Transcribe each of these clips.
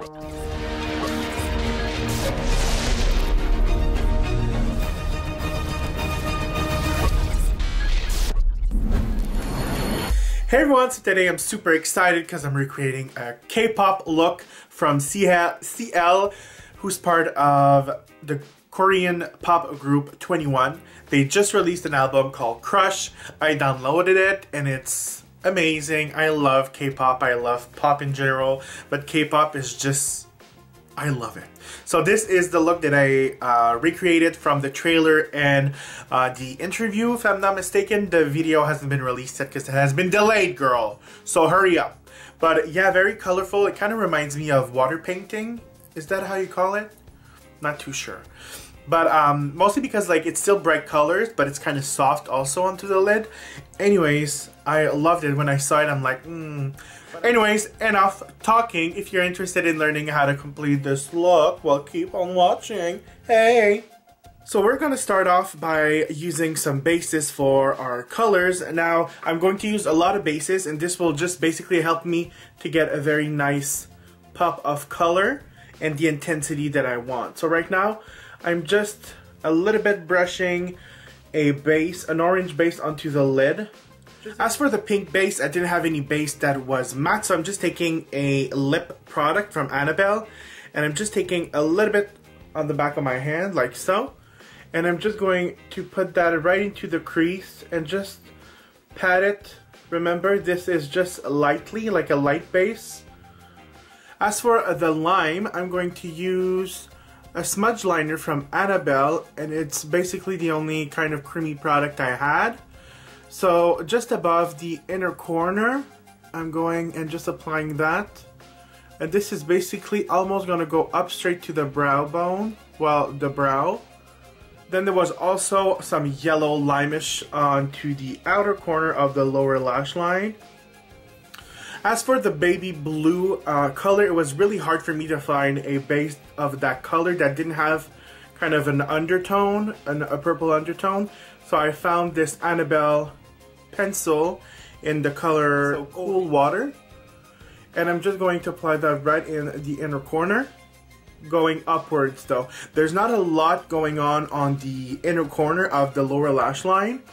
Hey everyone, so today I'm super excited because I'm recreating a K-pop look from CL, who's part of the Korean pop group 21. They just released an album called Crush. I downloaded it and it's amazing. I love K-pop, I love pop in general, but K-pop is just, I love it. So this is the look that I recreated from the trailer and the interview. If I'm not mistaken, the video hasn't been released yet because it has been delayed, girl. So hurry up. But yeah, very colorful. It kind of reminds me of water painting. Is that how you call it? Not too sure. But mostly because like it's still bright colors, but it's kind of soft also onto the lid. Anyways, I loved it. When I saw it, I'm like, Anyways, enough talking. If you're interested in learning how to complete this look, well, keep on watching. Hey! So we're going to start off by using some bases for our colors. Now, I'm going to use a lot of bases, and this will just basically help me to get a very nice pop of color and the intensity that I want. So right now, I'm just a little bit brushing a base, an orange base onto the lid. As for the pink base, I didn't have any base that was matte, so I'm just taking a lip product from Annabelle, and I'm just taking a little bit on the back of my hand, like so, and I'm just going to put that right into the crease and just pat it. Remember, this is just lightly, like a light base. As for the lime, I'm going to use a Smudgeliner from Annabelle, and it's basically the only kind of creamy product I had. So just above the inner corner, I'm going and just applying that. And this is basically almost going to go up straight to the brow bone, well, the brow. Then there was also some yellow limeish onto the outer corner of the lower lash line. As for the baby blue color, it was really hard for me to find a base of that color that didn't have kind of an undertone, a purple undertone. So I found this Annabelle pencil in the color Cool Water, and I'm just going to apply that right in the inner corner, going upwards though. There's not a lot going on the inner corner of the lower lash line.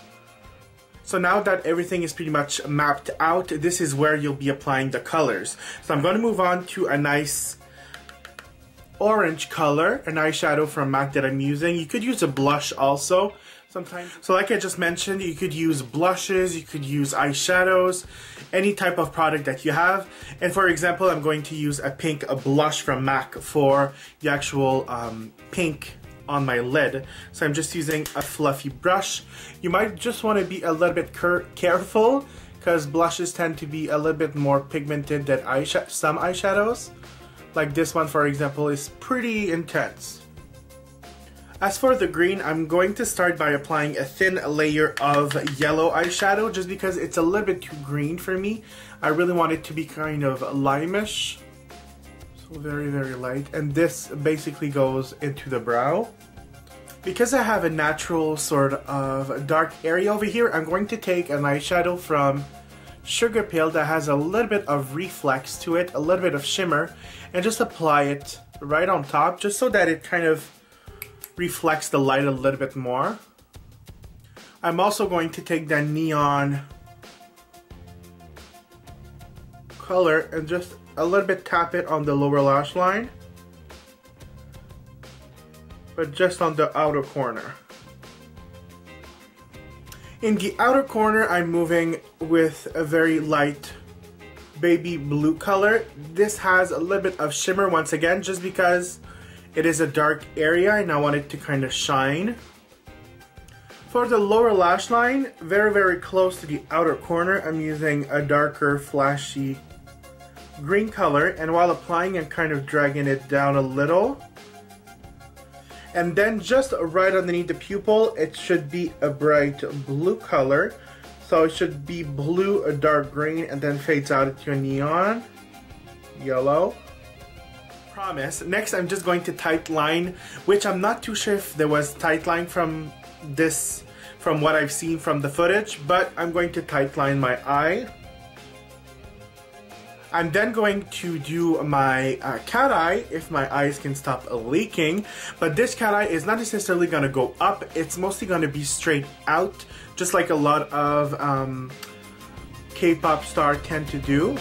So now that everything is pretty much mapped out, this is where you'll be applying the colors. So I'm going to move on to a nice orange color, an eyeshadow from M.A.C that I'm using. You could use a blush also sometimes. So like I just mentioned, you could use blushes, you could use eyeshadows, any type of product that you have. And for example, I'm going to use a pink blush from M.A.C for the actual pink on my lid. So I'm just using a fluffy brush. You might just want to be a little bit careful because blushes tend to be a little bit more pigmented than some eyeshadows. Like this one, for example, is pretty intense. As for the green, I'm going to start by applying a thin layer of yellow eyeshadow just because it's a little bit too green for me. I really want it to be kind of limeish. So very, very light. And this basically goes into the brow. Because I have a natural sort of dark area over here, I'm going to take an eyeshadow from Sugar Pill that has a little bit of reflex to it, a little bit of shimmer, and just apply it right on top just so that it kind of reflects the light a little bit more. I'm also going to take that neon color and just a little bit tap it on the lower lash line, but just on the outer corner. In the outer corner, I'm moving with a very light baby blue color. This has a little bit of shimmer once again, just because it is a dark area and I want it to kind of shine. For the lower lash line, very, very close to the outer corner, I'm using a darker, flashy green color, and while applying, I'm kind of dragging it down a little. And then just right underneath the pupil, it should be a bright blue color. So it should be blue, a dark green, and then fades out into a neon yellow. Promise. Next, I'm just going to tight line, which I'm not too sure if there was tight line from this, from what I've seen from the footage, but I'm going to tight line my eye. I'm then going to do my cat eye if my eyes can stop leaking. But this cat eye is not necessarily going to go up. It's mostly going to be straight out, just like a lot of K-pop stars tend to do.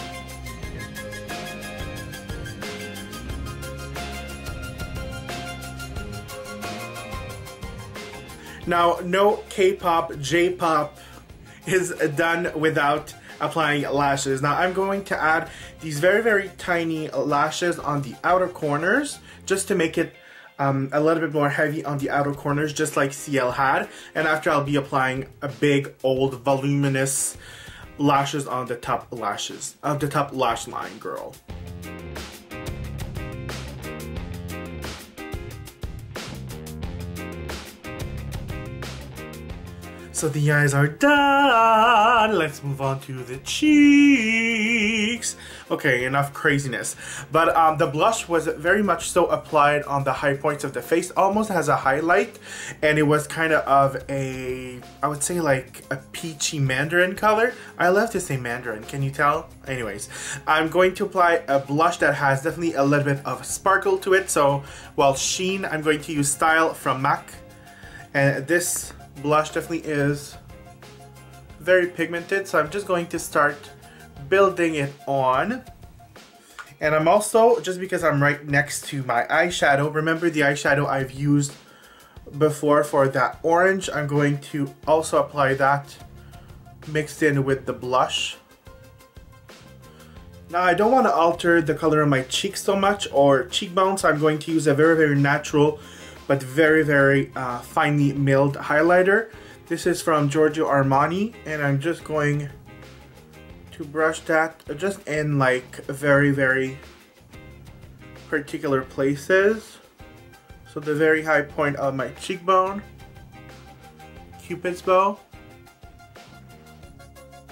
Now, no K-pop, J-pop is done without applying lashes. Now, I'm going to add these very, very tiny lashes on the outer corners just to make it a little bit more heavy on the outer corners, just like CL had. And after, I'll be applying a big, old, voluminous lashes on the top lashes, of the top lash line, girl. So the eyes are done. Let's move on to the cheeks. Okay, enough craziness. But the blush was very much so applied on the high points of the face, almost as a highlight. And it was kind of a, I would say like a peachy mandarin color. I love to say mandarin, can you tell? Anyways, I'm going to apply a blush that has definitely a little bit of sparkle to it. So, well, sheen, I'm going to use Style from M.A.C. And this blush definitely is very pigmented, so I'm just going to start building it on. And I'm also, just because I'm right next to my eyeshadow, remember the eyeshadow I've used before for that orange, I'm going to also apply that mixed in with the blush. Now I don't want to alter the color of my cheeks so much or cheekbones, so I'm going to use a very, very natural but very, very finely milled highlighter. This is from Giorgio Armani, and I'm just going to brush that just in like very, very particular places. So the very high point of my cheekbone, Cupid's bow,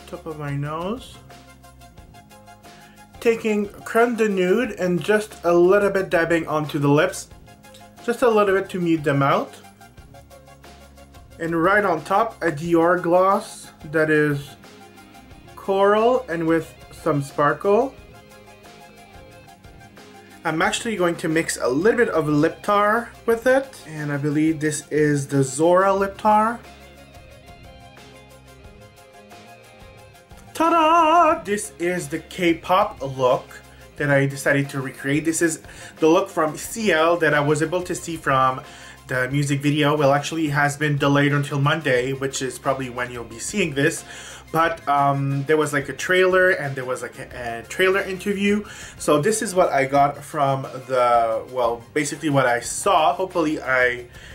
top of my nose. Taking Crème de Nude and just a little bit dabbing onto the lips. Just a little bit to mute them out. And right on top, a Dior gloss that is coral and with some sparkle. I'm actually going to mix a little bit of Liptar with it. And I believe this is the Zhora Liptar. Ta-da! This is the K-pop look that I decided to recreate. This is the look from CL that I was able to see from the music video. Well, actually it has been delayed until Monday, which is probably when you'll be seeing this. But there was like a trailer and there was like a trailer interview. So this is what I got from the, well, basically what I saw. Hopefully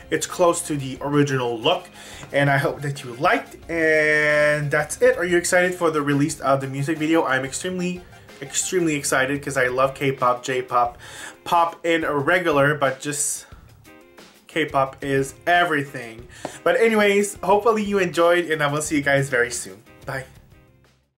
it's close to the original look. And I hope that you liked. And that's it. Are you excited for the release of the music video? I'm extremely excited because I love K-pop, J-pop, pop in a regular, but just K-pop is everything. But anyways, hopefully you enjoyed and I will see you guys very soon. Bye.